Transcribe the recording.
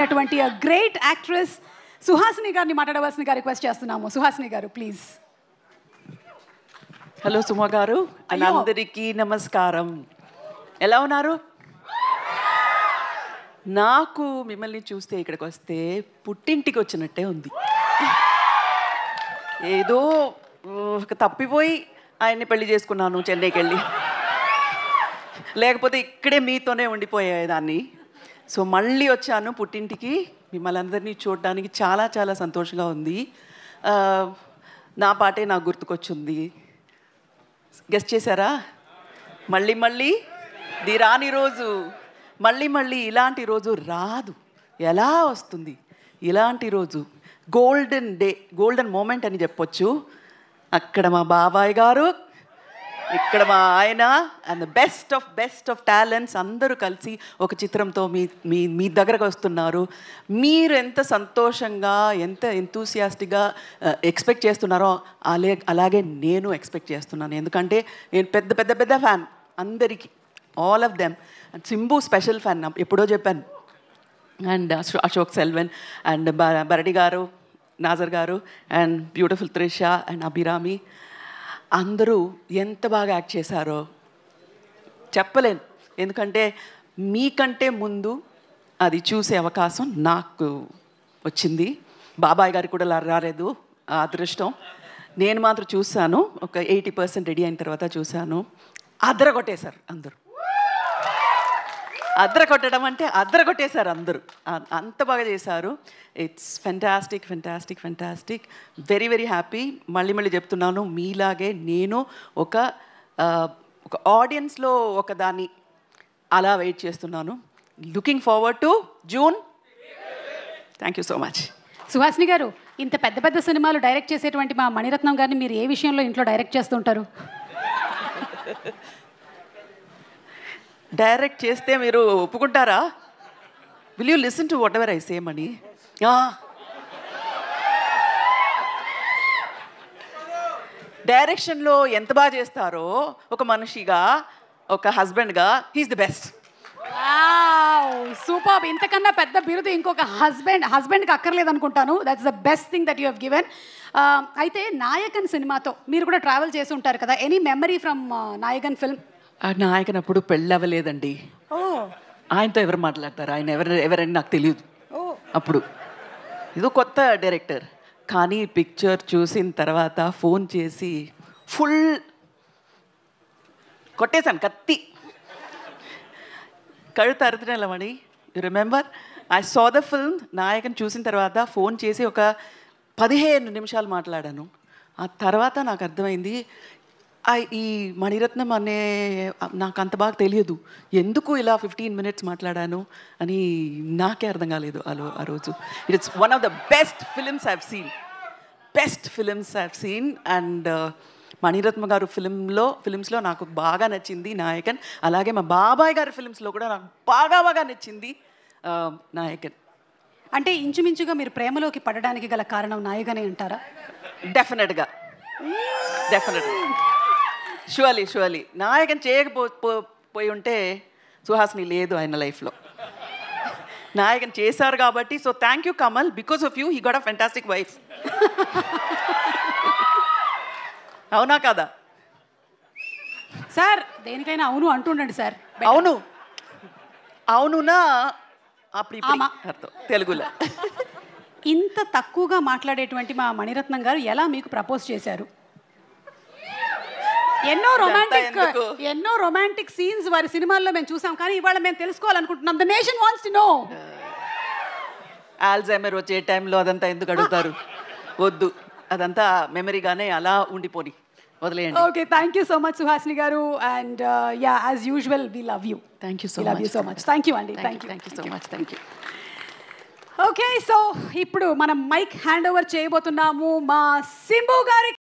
అటువంటి great actress Suhasini గారిని మాట్లాడవలసిందిగా రిక్వెస్ట్ చేస్తున్నాము. సుహాసిని గారు ప్లీజ్. హలో సుమ గారు, అందరికీ నమస్కారం. ఎలా ఉన్నారు? నాకు మిమ్మల్ని చూస్తే ఇక్కడికి వస్తే పుట్టింటికి వచ్చినట్టే ఉంది. ఏదో తప్పిపోయి ఆయన్ని పెళ్లి చేసుకున్నాను చెన్నైకి వెళ్ళి, లేకపోతే ఇక్కడే మీతోనే ఉండిపోయేదాన్ని. సో మళ్ళీ వచ్చాను పుట్టింటికి, మిమ్మల్ని అందరినీ చూడడానికి చాలా చాలా సంతోషంగా ఉంది. నా పాటే నాకు గుర్తుకొచ్చింది. గెస్ట్ చేశారా? మళ్ళీ మళ్ళీ ది రాని రోజు, మళ్ళీ మళ్ళీ ఇలాంటి రోజు రాదు. ఎలా వస్తుంది ఇలాంటి రోజు? గోల్డెన్ డే, గోల్డెన్ మూమెంట్ అని చెప్పొచ్చు. అక్కడ మా బాబాయ్ గారు, ఇక్కడ మా ఆయన, and the best of talents అందరూ కలిసి ఒక చిత్రంతో మీ దగ్గరకు వస్తున్నారు. మీరు ఎంత సంతోషంగా, ఎంత ఎంతూసియాస్టిక్గా ఎక్స్పెక్ట్ చేస్తున్నారో అలాగే నేను ఎక్స్పెక్ట్ చేస్తున్నాను. ఎందుకంటే నేను పెద్ద ఫ్యాన్ అందరికీ, all of them. And Simbu special fan, ఎప్పుడో చెప్పాను. అండ్ అశోక్ సెల్వన్ అండ్ బరడి గారు, నాజర్ గారు, and beautiful Trisha and Abhirami అందరూ ఎంత బాగా యాక్ట్ చేశారో చెప్పలేను. ఎందుకంటే మీకంటే ముందు అది చూసే అవకాశం నాకు వచ్చింది. బాబాయ్ గారికి కూడా రాలేదు ఆ అదృష్టం. నేను మాత్రం చూశాను, ఒక 80% రెడీ అయిన తర్వాత చూశాను. అదరగొట్టేశారు అందరూ. అదరగొట్టడం అంటే అదరగొట్టేశారు అందరూ, అంత బాగా చేశారు. It's fantastic. Very happy. మళ్ళీ చెప్తున్నాను, మీలాగే నేను ఒక ఆడియన్స్లో ఒకదాన్ని అలా వెయిట్ చేస్తున్నాను. Looking forward to June. Thank you so much. Suhasini గారు, ఇంత పెద్ద సినిమాలు డైరెక్ట్ చేసేటువంటి మా మణిరత్నం గారిని మీరు ఏ విషయంలో ఇంట్లో డైరెక్ట్ చేస్తుంటారు? డైరెక్ట్ చేస్తే మీరు ఒప్పుకుంటారా? Will you listen to whatever I say Mani? డైరెక్షన్లో ఎంత బాగా చేస్తారో ఒక మనిషిగా, ఒక హస్బెండ్గా, హీఈస్ ది బెస్ట్. సూపర్. ఇంతకన్నా పెద్ద బిరుదు ఇంకొక హస్బెండ్కి అక్కర్లేదు అనుకుంటాను. That's the best thing that you have given. అయితే నాయకన్ సినిమాతో మీరు కూడా ట్రావెల్ చేసి ఉంటారు కదా. Any memory from Nayakan film? Nayakan అప్పుడు పెళ్ళి అవ్వలేదండి. ఆయనతో ఎవరు మాట్లాడతారు? ఆయన ఎవరని నాకు తెలియదు అప్పుడు. ఏదో కొత్త డైరెక్టర్. కానీ పిక్చర్ చూసిన తర్వాత ఫోన్ చేసి ఫుల్ కొట్టేశాను, కత్తి కழுత అరుతున్నమని. You remember? I saw the film. Nayakan చూసిన తర్వాత ఫోన్ చేసి ఒక 15 నిమిషాలు మాట్లాడాను. ఆ తర్వాత నాకు అర్థమైంది, ఈ మణిరత్నం అనే నాకు అంత బాగా తెలియదు, ఎందుకు ఇలా 15 minutes మాట్లాడాను అని నాకే అర్థం కాలేదు ఆ రోజు. It's one of the best films I've seen. And Mani Ratnam గారు ఫిలిమ్స్లో నాకు బాగా నచ్చింది నాయకన్. అలాగే మా బాబాయ్ గారి ఫిలిమ్స్లో కూడా నాకు బాగా నచ్చింది నాయకన్. అంటే ఇంచుమించుగా మీరు ప్రేమలోకి పడడానికి గల కారణం నాయకనే అంటారా? డెఫినెట్గా. షూర్లీ నాయకన్ చేయకపోయి ఉంటే సుహాసిని లేదు ఆయన లైఫ్లో. నాయకన్ చేశారు కాబట్టి. So thank you Kamal, because of you he got a fantastic wife. అవునా కదా సార్? దేనికైనా అవును అంటుండండి సార్. అవునునా అర్థం తెలుగులో. ఇంత తక్కువగా మాట్లాడేటువంటి మా మణిరత్నం గారు ఎలా మీకు ప్రపోజ్ చేశారు? ఎన్నో రొమాంటిక్ సీన్స్ వారి సినిమాల్లో మేము చూసాం, కానీ ఇవాళ మేము తెలుసుకోవాలనుకుంటున్నాం. The nation wants to know. Alzheimer వచ్చే టైంలో అదంతా ఎందుకు అడుగుతారు? వద్దు, అదంతా మెమరీగానే అలా ఉండిపోని వదిలేయండి. Okay, thank you so much Suhasini garu. And yeah, as usual we love you. Thank you so much. Thank you అండి. Thank you so much. Thank you. Okay, so ఇప్పుడు మనం మైక్ హ్యాండ్ ఓవర్ చేయబోతున్నాము మా సింబు గారికి.